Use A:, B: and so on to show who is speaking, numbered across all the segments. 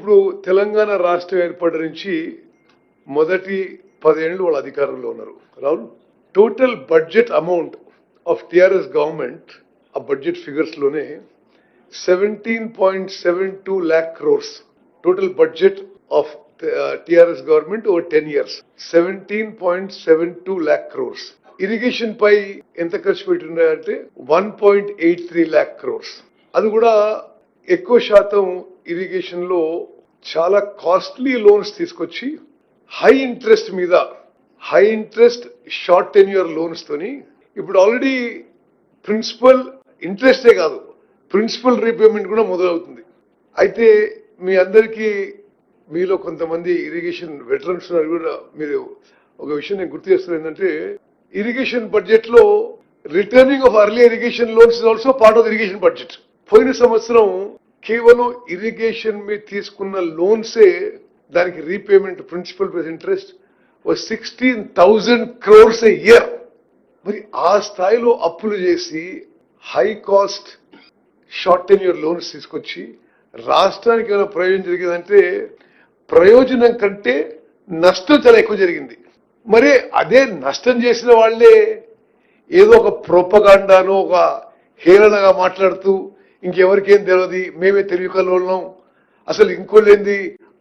A: ఇప్పుడు తెలంగాణ రాష్ట్రం ఏర్పడి నుంచి మొదటి 10 ఏళ్ళు వాళ్ళ అధికారంలో ఉన్నారు. Rahul total budget amount of TRS government ఆ బడ్జెట్ ఫిగర్స్ లోనే 17.72 lakh crores total budget of TRS government over 10 years. 17.72 lakh crores. Irrigation పై ఎంత ఖర్చు పెట్టిందంటే 1.83 lakh crores. అది కూడా ఎక్కువ శాతం ఇరిగేషన్ లో చాలా కాస్ట్లీ లోన్స్ తీసుకొచ్చి హై ఇంట్రెస్ట్ మీద high interest short tenure loans తోని ఇప్పుడు ఆల్రెడీ ప్రిన్సిపల్ ఇంట్రెస్టే కాదు ప్రిన్సిపల్ రీపేమెంట్ కూడా మొదలవుతుంది. అయితే మీ అందరికీ మీలో కొంతమంది ఇరిగేషన్ వెటరన్స్ కూడా మీరు ఒక విషయం నేను గుర్తు చేస్తున్నా ఏంటంటే ఇరిగేషన్ బడ్జెట్ లో returning of early irrigation loans is also part of irrigation budget. పోయిన సంవత్సరం కేవలం ఇరిగేషన్ మీద తీసుకున్న లోన్సే దానికి repayment principal plus interest 16,000 crores a year. మరి ఆ స్థాయిలో అప్పులు చేసి high cost short tenure loans తీసుకొచ్చి రాష్ట్రానికి ఏమైనా ప్రయోజనం జరిగిందంటే ప్రయోజనం కంటే నష్టం చాలా ఎక్కువ జరిగింది. మరి అదే నష్టం చేసిన వాళ్లే ఏదో ఒక ప్రొపగాండాను ఒక హేళనగా మాట్లాడుతూ ఇంకెవరికేం తెలియదు మేమే తెలివికలోళ్ళం అసలు ఇంకోలేంది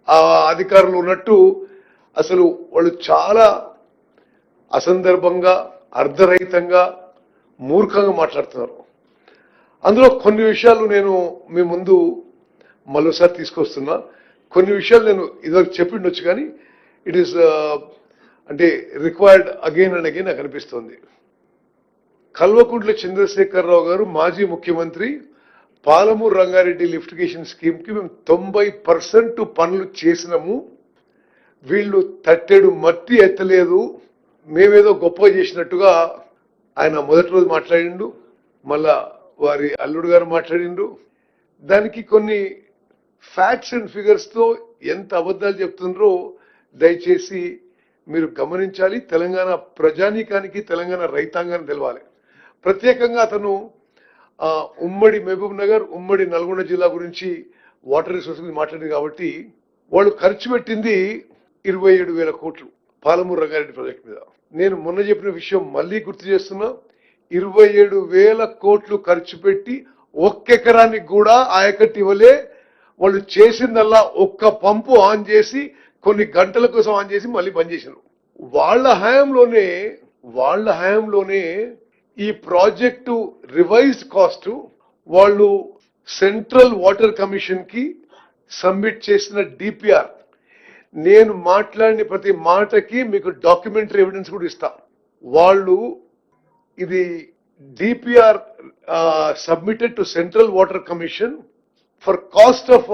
A: ఆ అధికారులు ఉన్నట్టు అసలు వాళ్ళు చాలా అసందర్భంగా అర్ధరహితంగా మూర్ఖంగా మాట్లాడుతున్నారు. అందులో కొన్ని విషయాలు నేను మీ ముందు మరోసారి తీసుకొస్తున్నా. కొన్ని విషయాలు నేను ఇదివరకు చెప్పిండొచ్చు కానీ ఇట్ ఈస్ అంటే రిక్వైర్డ్ అగైన్ అండ్ అగైన్ నాకు అనిపిస్తోంది. కల్వకుంట్ల చంద్రశేఖరరావు గారు మాజీ ముఖ్యమంత్రి పాలమూరు రంగారెడ్డి లిఫ్టిగేషన్ స్కీమ్ కి మేము 90% పనులు చేసినాము, వీళ్ళు తట్టెడు మట్టి ఎత్తలేదు, మేమేదో గొప్ప చేసినట్టుగా ఆయన మొదటి రోజు మాట్లాడిండు, మళ్ళా వారి అల్లుడు గారు మాట్లాడిండు. దానికి కొన్ని ఫ్యాక్ట్స్ అండ్ ఫిగర్స్ తో ఎంత అబద్ధాలు చెప్తున్నారో దయచేసి మీరు గమనించాలి. తెలంగాణ ప్రజానీకానికి తెలంగాణ రైతాంగాన్ని తెలవాలి. ప్రత్యేకంగా అతను ఉమ్మడి మహబూబ్ నగర్ ఉమ్మడి నల్గొండ జిల్లా గురించి వాటర్ రిసోర్స్ గురించి మాట్లాడింది కాబట్టి వాళ్ళు ఖర్చు పెట్టింది 27,000 కోట్లు పాలమూరు రంగారెడ్డి ప్రాజెక్ట్ మీద. నేను మొన్న చెప్పిన విషయం మళ్ళీ గుర్తు చేస్తున్నా, 27,000 కోట్లు ఖర్చు పెట్టి ఒక్క ఎకరానికి కూడా ఆయకట్టు ఇవ్వలే. వాళ్ళు చేసిందల్లా ఒక్క పంపు ఆన్ చేసి కొన్ని గంటల కోసం ఆన్ చేసి మళ్ళీ బంద్ చేశారు. వాళ్ళ హయాంలోనే ఈ ప్రాజెక్టు రివైజ్డ్ కాస్ట్ వాళ్ళు సెంట్రల్ వాటర్ కమిషన్ కి సబ్మిట్ చేసిన డిపిఆర్, నేను మాట్లాడిన ప్రతి మాటకి మీకు డాక్యుమెంటరీ ఎవిడెన్స్ కూడా ఇస్తా. వాళ్ళు ఇది DPR submitted to central water commission for cost of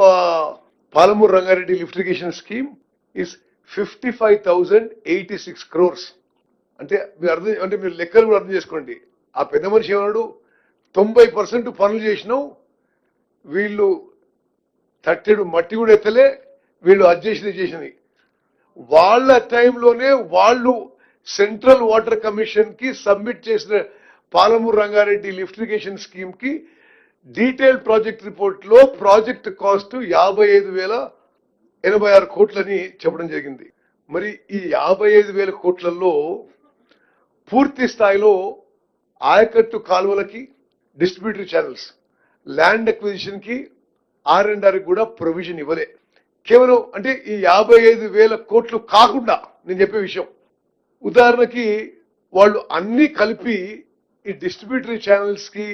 A: Palamuru Rangareddy lift irrigation scheme is 55,086 crores. అంటే మీరు లెక్కలు కూడా అర్థం చేసుకోండి. ఆ పెద్ద మనిషి ఏమన్నాడు, 90% పనులు చేసినావు, వీళ్ళు తట్టెడు మట్టి కూడా ఎత్తలే, వీళ్ళు అడ్జస్ట్ చేసినవి. వాళ్ళ టైంలోనే వాళ్ళు సెంట్రల్ వాటర్ కమిషన్ కి సబ్మిట్ చేసిన Palamuru Rangareddy lift irrigation scheme కి డీటెయిల్ ప్రాజెక్ట్ రిపోర్ట్ లో ప్రాజెక్ట్ కాస్ట్ 55,086 కోట్లని చెప్పడం జరిగింది. మరి ఈ 55,000 కోట్లలో పూర్తి స్థాయిలో ఆయకట్టు కాలువలకి, డిస్ట్రిబ్యూటరీ ఛానల్స్, ల్యాండ్ అక్విజిషన్ కి, R&R కూడా ప్రొవిజన్ ఇవ్వలే. కేవలం అంటే ఈ 55,000 కోట్లు కాకుండా నేను చెప్పే విషయం, ఉదాహరణకి వాళ్ళు అన్ని కలిపి ఈ డిస్ట్రిబ్యూటరీ ఛానల్స్ కి,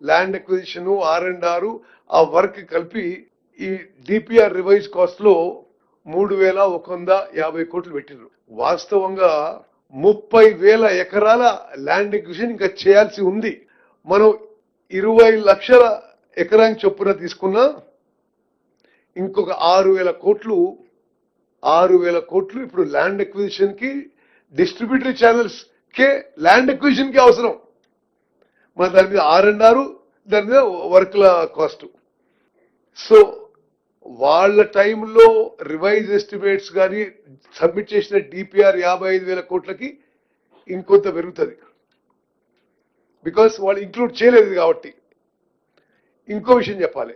A: ల్యాండ్ అక్విజిషన్, R&R ఆ వర్క్ కలిపి ఈ డిపిఆర్ రివైజ్ కాస్ట్ లో 3,150 కోట్లు పెట్టినారు. వాస్తవంగా 30,000 ఎకరాల ల్యాండ్ అక్విజిషన్ ఇంకా చేయాల్సి ఉంది. మనం 20 లక్షల ఎకరానికి చొప్పున తీసుకున్నా ఇంకొక 6,000 కోట్లు ఇప్పుడు ల్యాండ్ అక్విజిషన్ కి, డిస్ట్రిబ్యూటరీ ఛానల్స్ కే ల్యాండ్ అక్విజిషన్ కి అవసరం. మన దాని మీద R&R, దాని మీద వర్క్ల కాస్ట్. సో వాళ్ళ టైంలో రివైజ్ ఎస్టిమేట్స్ కానీ సబ్మిట్ చేసిన డిపిఆర్ 55,000 కోట్లకి ఇంకొంత పెరుగుతుంది, బికాస్ వాళ్ళు ఇంక్లూడ్ చేయలేదు కాబట్టి. ఇంకో విషయం చెప్పాలి,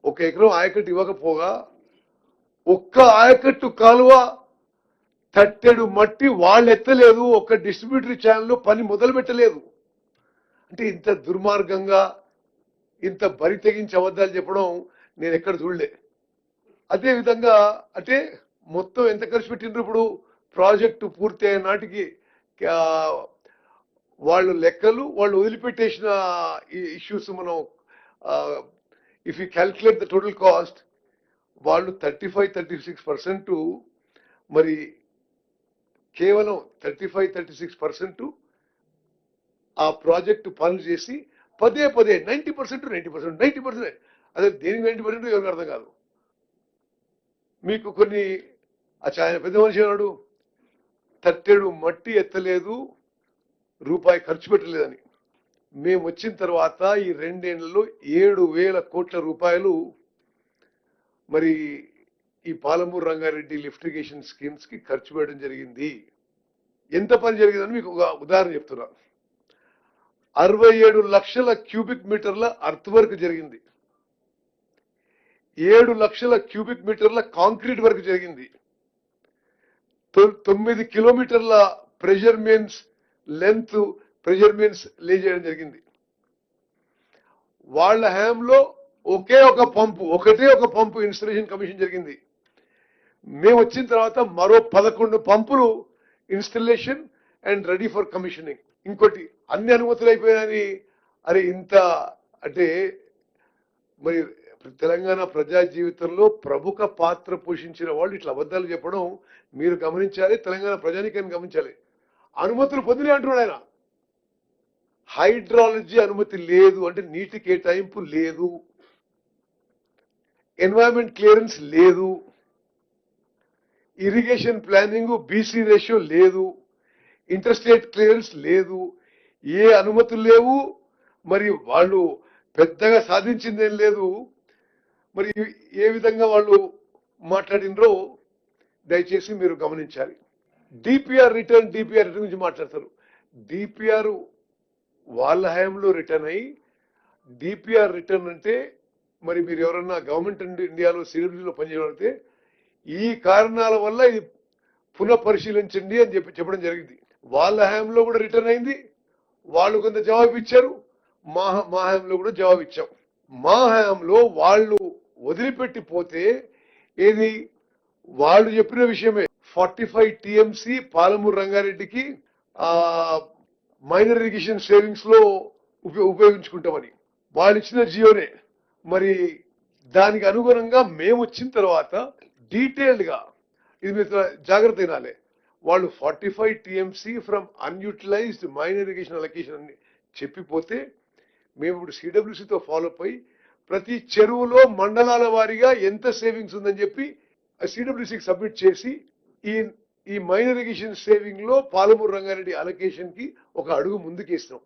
A: ఒక ఎకరం ఆయకట్టు ఇవ్వకపోగా ఒక్క ఆయకట్టు కాలువ తట్టెడు మట్టి వాళ్ళు ఎత్తలేదు, ఒక్క డిస్ట్రిబ్యూటరీ ఛానల్ పని మొదలు పెట్టలేదు. అంటే ఇంత దుర్మార్గంగా ఇంత బరి తెగించి అబద్ధాలు చెప్పడం నేను ఎక్కడ చూడలే. అదే విధంగా అంటే మొత్తం ఎంత ఖర్చు పెట్టిండ్రు ఇప్పుడు ప్రాజెక్టు పూర్తి అయిన నాటికి వాళ్ళు లెక్కలు వాళ్ళు వదిలిపెట్టేసిన ఇష్యూస్ మనం if you calculate the total cost వాళ్ళు 35-36% మరి కేవలం 35-36% ఆ ప్రాజెక్టు పనులు చేసి పదే 90% అదే దేనికి 90% ఎవరికి అర్థం కాదు. మీకు కొన్ని ఆయన పెద్ద మనిషి అన్నాడు తట్టెడు మట్టి ఎత్తలేదు, రూపాయి ఖర్చు పెట్టలేదని. మేము వచ్చిన తర్వాత ఈ 2 ఏళ్లలో 7,000 కోట్ల రూపాయలు మరి ఈ Palamuru Rangareddy lift irrigation schemes కి ఖర్చు పెట్టడం జరిగింది. ఎంత పని జరిగిందని మీకు ఒక ఉదాహరణ చెప్తున్నా. 67 లక్షల క్యూబిక్ మీటర్ల అర్త్ వర్క్ జరిగింది, 7 లక్షల క్యూబిక్ మీటర్ల కాంక్రీట్ వర్క్ జరిగింది, 9 కిలోమీటర్ల pressure mains length pressure mains లే చేయడం జరిగింది. వాళ్ళ హయాంలో ఒకటే ఒక పంపు ఇన్స్టలేషన్ కమిషన్ జరిగింది. మేము వచ్చిన తర్వాత మరో 11 పంపులు installation and ready for commissioning. ఇంకోటి అన్ని అనుమతులు అయిపోయాయని అరే ఇంత అంటే మరి తెలంగాణ ప్రజా జీవితంలో ప్రముఖ పాత్ర పోషించిన వాళ్ళు ఇట్లా అబద్ధాలు చెప్పడం మీరు గమనించాలి, తెలంగాణ ప్రజానికాన్ని గమనించాలి. అనుమతులు పొందినే అంటున్నాడు ఆయన. హైడ్రాలజీ అనుమతి లేదు అంటే నీటి కేటాయింపు లేదు, ఎన్వైరన్మెంట్ క్లియరెన్స్ లేదు, ఇరిగేషన్ ప్లానింగ్ బీసీ రేషియో లేదు, ఇంటర్స్టేట్ క్లియరెన్స్ లేదు, ఏ అనుమతులు లేవు. మరి వాళ్ళు పెద్దగా సాధించిందేం లేదు. మరి ఏ విధంగా వాళ్ళు మాట్లాడినరో దయచేసి మీరు గమనించాలి. డిపిఆర్ రిటర్న్ గురించి మాట్లాడతారు. డిపిఆర్ వాళ్ళ హయాంలో రిటర్న్ అయ్యి డిపిఆర్ రిటర్న్ అంటే మరి మీరు ఎవరన్నా గవర్నమెంట్ ఇండియాలో సిడబ్ల్యూలో పనిచేయబడితే ఈ కారణాల వల్ల ఇది పునఃపరిశీలించండి అని చెప్పడం జరిగింది. వాళ్ళ హయాంలో కూడా రిటర్న్ అయింది, వాళ్ళు కొంత జవాబు ఇచ్చారు, మా హయాంలో కూడా జవాబు ఇచ్చాం. మా హయాంలో వాళ్ళు వదిలిపెట్టిపోతే ఏది వాళ్ళు చెప్పిన విషయమే 45 టీఎంసీ పాలమూరు రంగారెడ్డికి మైనర్ ఇరిగేషన్ సేవింగ్స్ లో ఉపయోగించుకుంటామని వాళ్ళు ఇచ్చిన జియోనే. మరి దానికి అనుగుణంగా మేము వచ్చిన తర్వాత డీటెయిల్డ్ గా ఇది మీరు జాగ్రత్త అయినాలే, వాళ్ళు 45 TMC from unutilised minor irrigation allocation అని చెప్పిపోతే మేము ఇప్పుడు సిడబ్ల్యూసీతో ఫాలోఅప్ అయ్యి ప్రతి చెరువులో మండలాల వారీగా ఎంత సేవింగ్స్ ఉందని చెప్పి సిడబ్ల్యూసీకి సబ్మిట్ చేసి ఈ మైనర్ ఇరిగేషన్ సేవింగ్ లో పాలమూరు రంగారెడ్డి అలొకేషన్ కి ఒక అడుగు ముందుకేస్తాం.